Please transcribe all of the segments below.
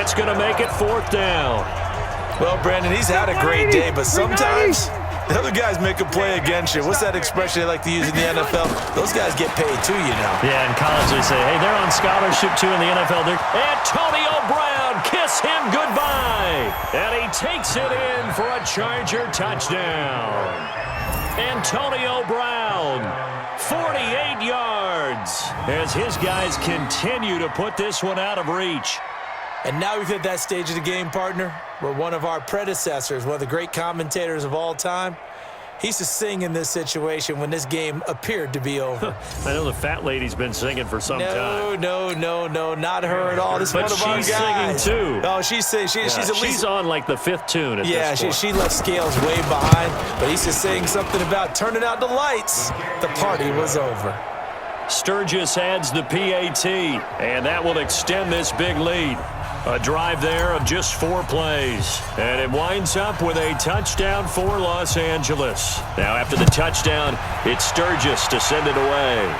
That's going to make it 4th down. Well, Brandon, he's had a great day, but sometimes the other guys make a play against you. What's that expression they like to use in the NFL? Those guys get paid too, you know. Yeah, in college they say, hey, they're on scholarship too in the NFL. Antonio Brown, kiss him goodbye. And he takes it in for a Charger touchdown. Antonio Brown, 48 yards, as his guys continue to put this one out of reach. And now we've hit that stage of the game, partner, where one of our predecessors, one of the great commentators of all time, he used to sing in this situation when this game appeared to be over. I know the fat lady's been singing for some time. No, not her at all. This is one of our guys. But she's singing, too. Oh, she's at least... She's on, like, the 5th tune at this point. She left Scales way behind, but he used to sing something about turning out the lights. The party was over. Sturgis adds the PAT, and that will extend this big lead. A drive there of just 4 plays. And it winds up with a touchdown for Los Angeles. Now after the touchdown, it's Sturgis to send it away.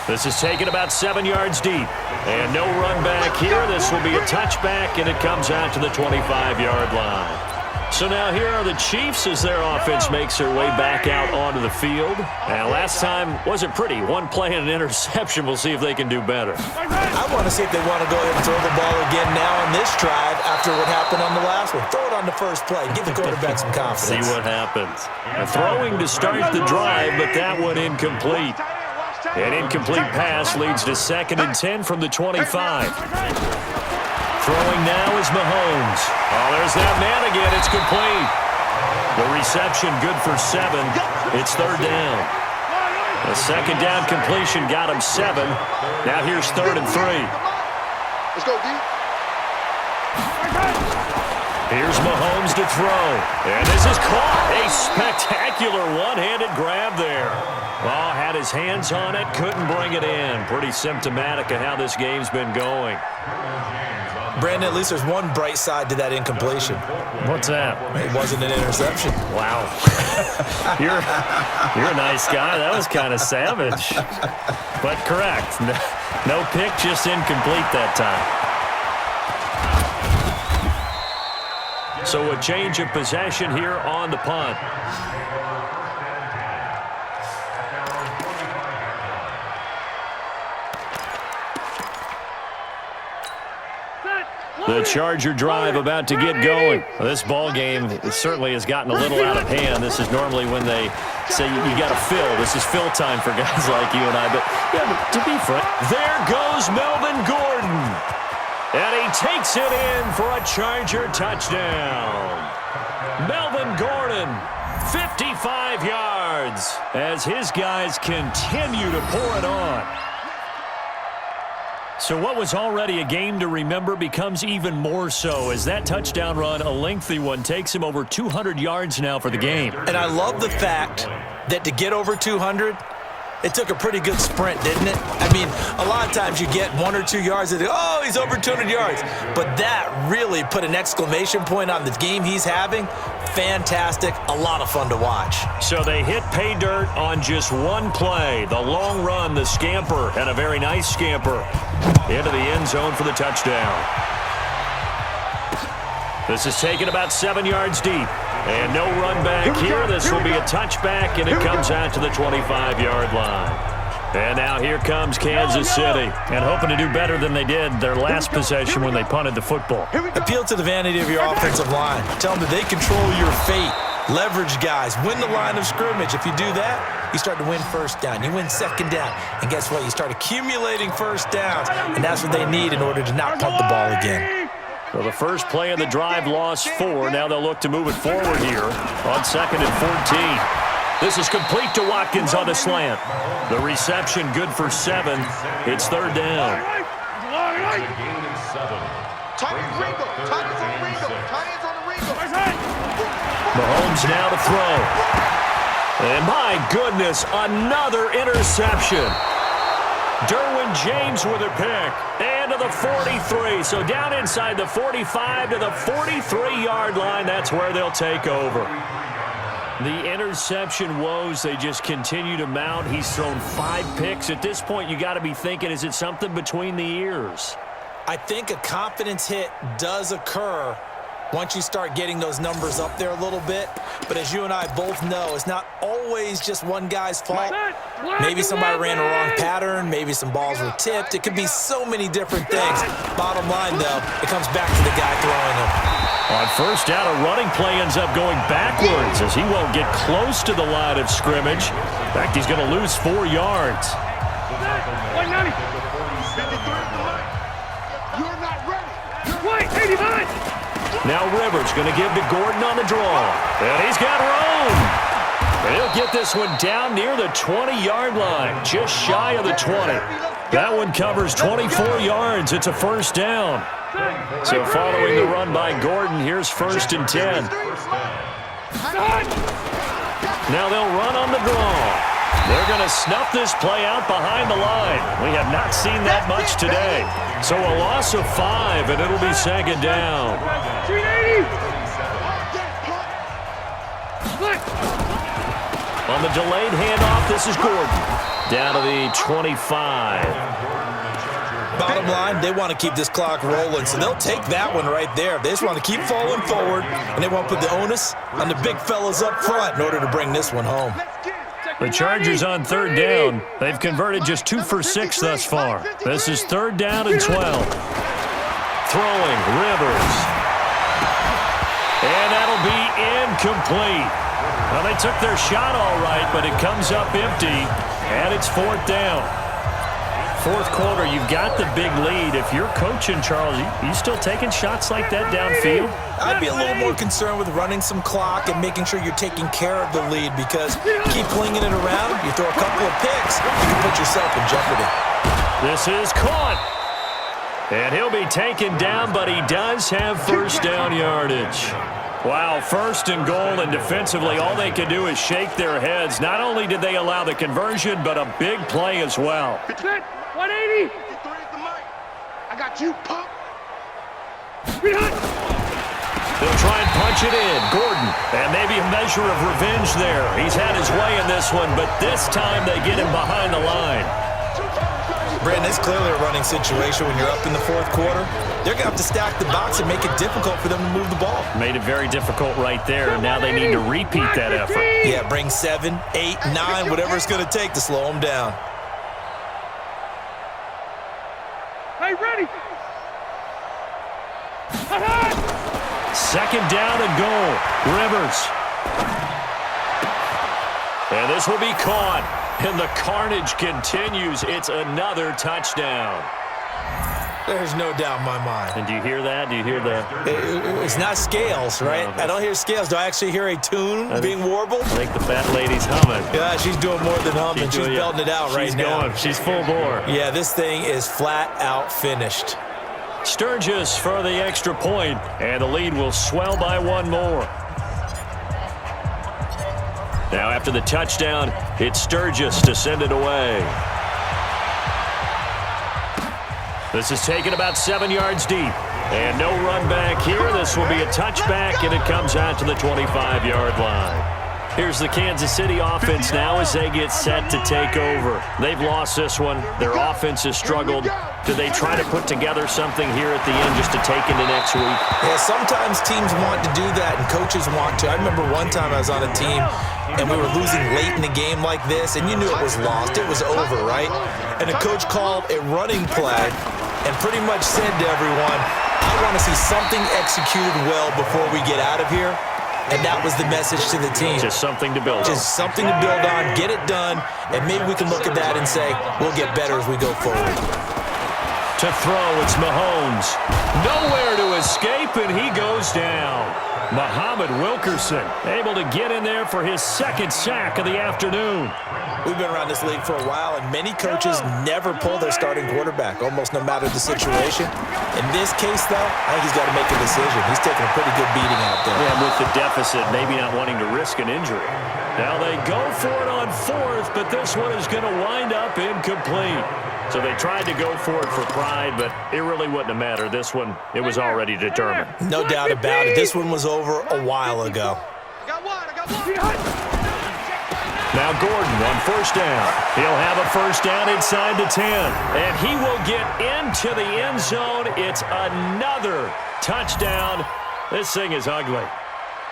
This is taken about 7 yards deep. And no run back here. This will be a touchback, and it comes out to the 25-yard line. So now here are the Chiefs as their offense makes their way back out onto the field. And last time wasn't pretty. 1 play and an interception. We'll see if they can do better. I want to see if they want to go ahead and throw the ball again now on this drive after what happened on the last one. Throw it on the first play. Give the quarterback some confidence. See what happens. A throwing to start the drive, but that one incomplete. An incomplete pass leads to 2nd and 10 from the 25. Throwing now is Mahomes. Oh, there's that man again. It's complete. The reception good for 7. It's 3rd down. The 2nd down completion got him 7. Now here's 3rd and 3. Let's go, D. Here's Mahomes to throw. And this is caught. A spectacular one-handed grab there. Well, had his hands on it, couldn't bring it in. Pretty symptomatic of how this game's been going. Brandon, at least there's one bright side to that incompletion. What's that? It wasn't an interception. Wow. You're a nice guy. That was kind of savage. But correct. No pick, just incomplete that time. So a change of possession here on the punt. The Charger drive about to get going. This ball game certainly has gotten a little out of hand. This is normally when they say you got to fill. This is fill time for guys like you and I. But to be frank, there goes Melvin Gordon. And he takes it in for a Charger touchdown. Melvin Gordon, 55 yards, as his guys continue to pour it on. So what was already a game to remember becomes even more so as that touchdown run, a lengthy one, takes him over 200 yards now for the game. And I love the fact that to get over 200, it took a pretty good sprint, didn't it? I mean, a lot of times you get 1 or 2 yards and oh, he's over 200 yards. But that really put an exclamation point on the game he's having. Fantastic. A lot of fun to watch. So they hit pay dirt on just 1 play. The long run, the scamper, and a very nice scamper into the end zone for the touchdown. This is taken about 7 yards deep. And no run back here. This will be a touchback, and it comes out to the 25-yard line. And now here comes Kansas City, and hoping to do better than they did their last possession when they punted the football. Appeal to the vanity of your offensive line. Tell them that they control your fate. Leverage guys. Win the line of scrimmage. If you do that, you start to win 1st down. You win 2nd down. And guess what? You start accumulating 1st downs, and that's what they need in order to not punt the ball again. So the first play of the drive lost 4. Now they'll look to move it forward here on 2nd and 14. This is complete to Watkins on the slant. The reception good for 7. It's 3rd down. Mahomes now to throw. And my goodness, another interception. Derwin James with a pick. And to the 43. So down inside the 45 to the 43-yard line. That's where they'll take over. The interception woes, they just continue to mount. He's thrown 5 picks. At this point, you got to be thinking, is it something between the ears? I think a confidence hit does occur once you start getting those numbers up there a little bit. But as you and I both know, it's not always just one guy's fault. Maybe somebody ran a wrong pattern. Maybe some balls were tipped. It could be so many different things. Bottom line, though, it comes back to the guy throwing them. On first down, a running play ends up going backwards as he won't get close to the line of scrimmage. In fact, he's going to lose 4 yards. You're not ready. 89. Now Rivers going to give to Gordon on the draw. And he's got room. And he'll get this one down near the 20-yard line, just shy of the 20. That one covers 24 yards. It's a first down. So following the run by Gordon, here's 1st and 10. Now they'll run on the draw. They're going to snuff this play out behind the line. We have not seen that much today. So a loss of 5, and it'll be 2nd down. 380. On the delayed handoff, this is Gordon. Down to the 25. Bottom line, they want to keep this clock rolling, so they'll take that one right there. They just want to keep falling forward, and they want to put the onus on the big fellas up front in order to bring this one home. The Chargers on 3rd down. They've converted just 2 for 6 thus far. This is 3rd down and 12. Throwing, Rivers. And that'll be incomplete. Well, they took their shot all right, but it comes up empty, and it's 4th down. 4th quarter, you've got the big lead. If you're coaching, Charles, you still taking shots like that downfield? I'd be a little more concerned with running some clock and making sure you're taking care of the lead, because keep flinging it around, you throw a couple of picks, you can put yourself in jeopardy. This is caught. And he'll be taken down, but he does have first down yardage. Wow, 1st and goal, and defensively all they can do is shake their heads. Not only did they allow the conversion, but a big play as well. 180. I got you, punk. They'll try and punch it in. Gordon, and maybe a measure of revenge there. He's had his way in this one, but this time they get him behind the line. Brandon, it's clearly a running situation when you're up in the 4th quarter. They're going to have to stack the box and make it difficult for them to move the ball. Made it very difficult right there. Now they need to repeat that effort. Yeah, bring 7, 8, 9, whatever it's going to take to slow them down. Hey, ready. 2nd down and goal. Rivers. And this will be caught. And the carnage continues. It's another touchdown. There's no doubt in my mind. And do you hear that? Do you hear the... It's not scales, right? No, I don't hear scales. Do I actually hear a tune being warbled? I think the fat lady's humming. Yeah, she's doing more than humming. She's belting it out right now. She's going. She's full bore. Yeah, this thing is flat out finished. Sturgis for the extra point, and the lead will swell by 1 more. Now after the touchdown, it's Sturgis to send it away. This is taken about 7 yards deep. And no run back here. This will be a touchback, and it comes out to the 25-yard line. Here's the Kansas City offense now as they get set to take over. They've lost this one. Their offense has struggled. Do they try to put together something here at the end just to take into next week? Yeah, sometimes teams want to do that and coaches want to. I remember one time I was on a team and we were losing late in the game like this, and you knew it was lost. It was over, right? And the coach called a running play and pretty much said to everyone, I want to see something executed well before we get out of here. And that was the message to the team. Just something to build on. Just something to build on, get it done, and maybe we can look at that and say, we'll get better as we go forward. To throw, it's Mahomes. Nowhere to escape, and he goes down. Muhammad Wilkerson able to get in there for his 2nd sack of the afternoon. We've been around this league for a while, and many coaches never pull their starting quarterback, almost no matter the situation. In this case, though, I think he's got to make a decision. He's taking a pretty good beating out there. Yeah, with the deficit, maybe not wanting to risk an injury. Now they go for it on 4th, but this one is going to wind up incomplete. So they tried to go for it for pride, but it really wouldn't have mattered. This one, it was already determined. No doubt about it. This one was over a while ago. I got one. Now Gordon on first down. He'll have a first down inside the 10. And he will get into the end zone. It's another touchdown. This thing is ugly.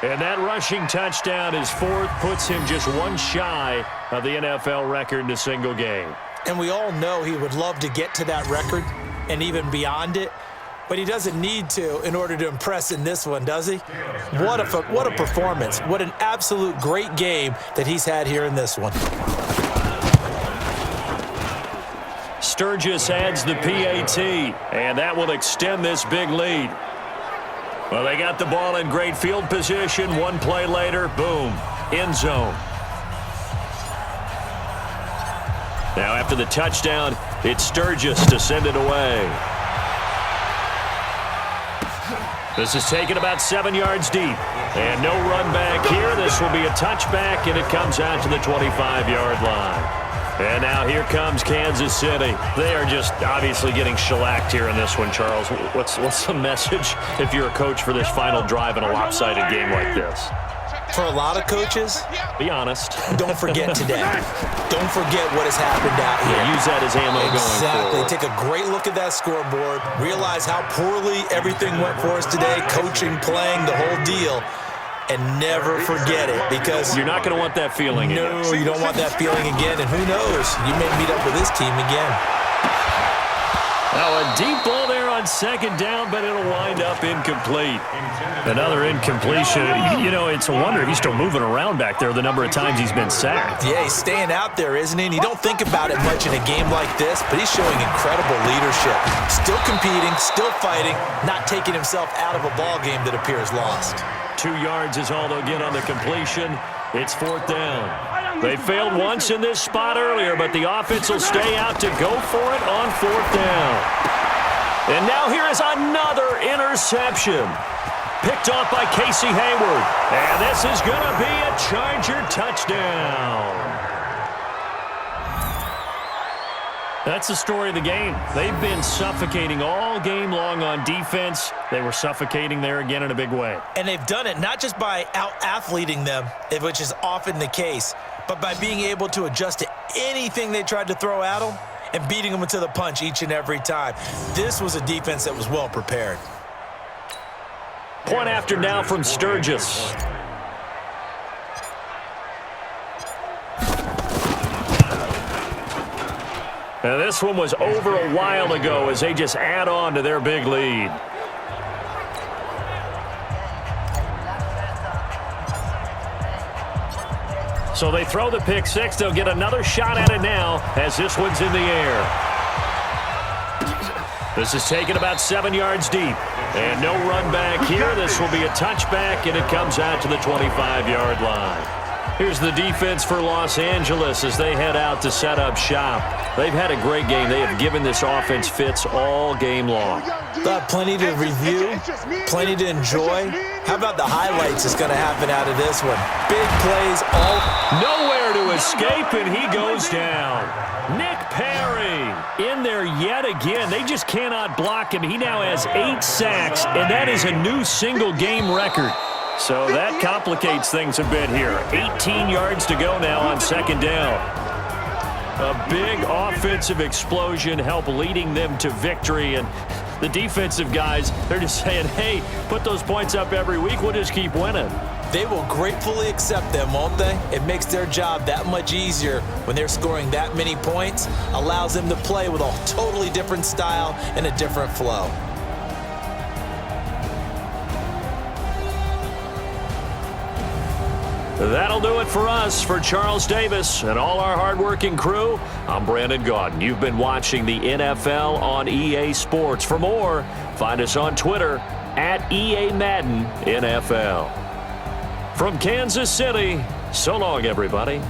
And that rushing touchdown is fourth, puts him just one shy of the NFL record in a single game. And we all know he would love to get to that record and even beyond it, but he doesn't need to in order to impress in this one, does he? What a performance. What an absolute great game that he's had here in this one. Sturgis adds the PAT, and that will extend this big lead. Well, they got the ball in great field position. One play later, boom, end zone. Now after the touchdown, it's Sturgis to send it away. This is taken about 7 yards deep. And no run back here. This will be a touchback, and it comes out to the 25-yard line. And now here comes Kansas City. They are just obviously getting shellacked here in this one, Charles. What's the message if you're a coach for this final drive in a lopsided game like this? For a lot of coaches, be honest. Don't forget today. Don't forget what has happened out here. Yeah, use that as ammo going forward. Exactly. Take a great look at that scoreboard. Realize how poorly everything went for us today. Coaching, playing, the whole deal. And never forget it, because you're not going to want that feeling again. No, you don't want that feeling again. And who knows? You may meet up with this team again. Now a deep ball there on second down, but it'll wind up incomplete. Another incompletion. You know, it's a wonder he's still moving around back there the number of times he's been sacked. Yeah, he's staying out there, isn't he? And you don't think about it much in a game like this, but he's showing incredible leadership. Still competing, still fighting, not taking himself out of a ball game that appears lost. 2 yards is all they'll get on the completion. It's fourth down. They failed once in this spot earlier, but the offense will stay out to go for it on fourth down. And now here is another interception. Picked off by Casey Hayward. And this is going to be a Charger touchdown. That's the story of the game. They've been suffocating all game long on defense. They were suffocating there again in a big way. And they've done it not just by out-athleting them, which is often the case, but by being able to adjust to anything they tried to throw at them and beating them to the punch each and every time. This was a defense that was well prepared. Point after now from Sturgis. Now this one was over a while ago as they just add on to their big lead. So they throw the pick six. They'll get another shot at it now as this one's in the air. This is taken about 7 yards deep. And no run back here. This will be a touchback, and it comes out to the 25-yard line. Here's the defense for Los Angeles as they head out to set up shop. They've had a great game. They have given this offense fits all game long. Plenty to review, plenty to enjoy. How about the highlights that's going to happen out of this one? Big plays, all. Nowhere to escape, and he goes down. Nick Perry in there yet again. They just cannot block him. He now has 8 sacks, and that is a new single-game record. So that complicates things a bit here. 18 yards to go now on second down. A big offensive explosion helped leading them to victory. And the defensive guys, they're just saying, hey, put those points up every week. We'll just keep winning. They will gratefully accept them, won't they? It makes their job that much easier when they're scoring that many points. Allows them to play with a totally different style and a different flow. That'll do it for us. For Charles Davis and all our hardworking crew, I'm Brandon Gaudin. You've been watching the NFL on EA Sports. For more, find us on Twitter at EA Madden NFL. From Kansas City, so long, everybody.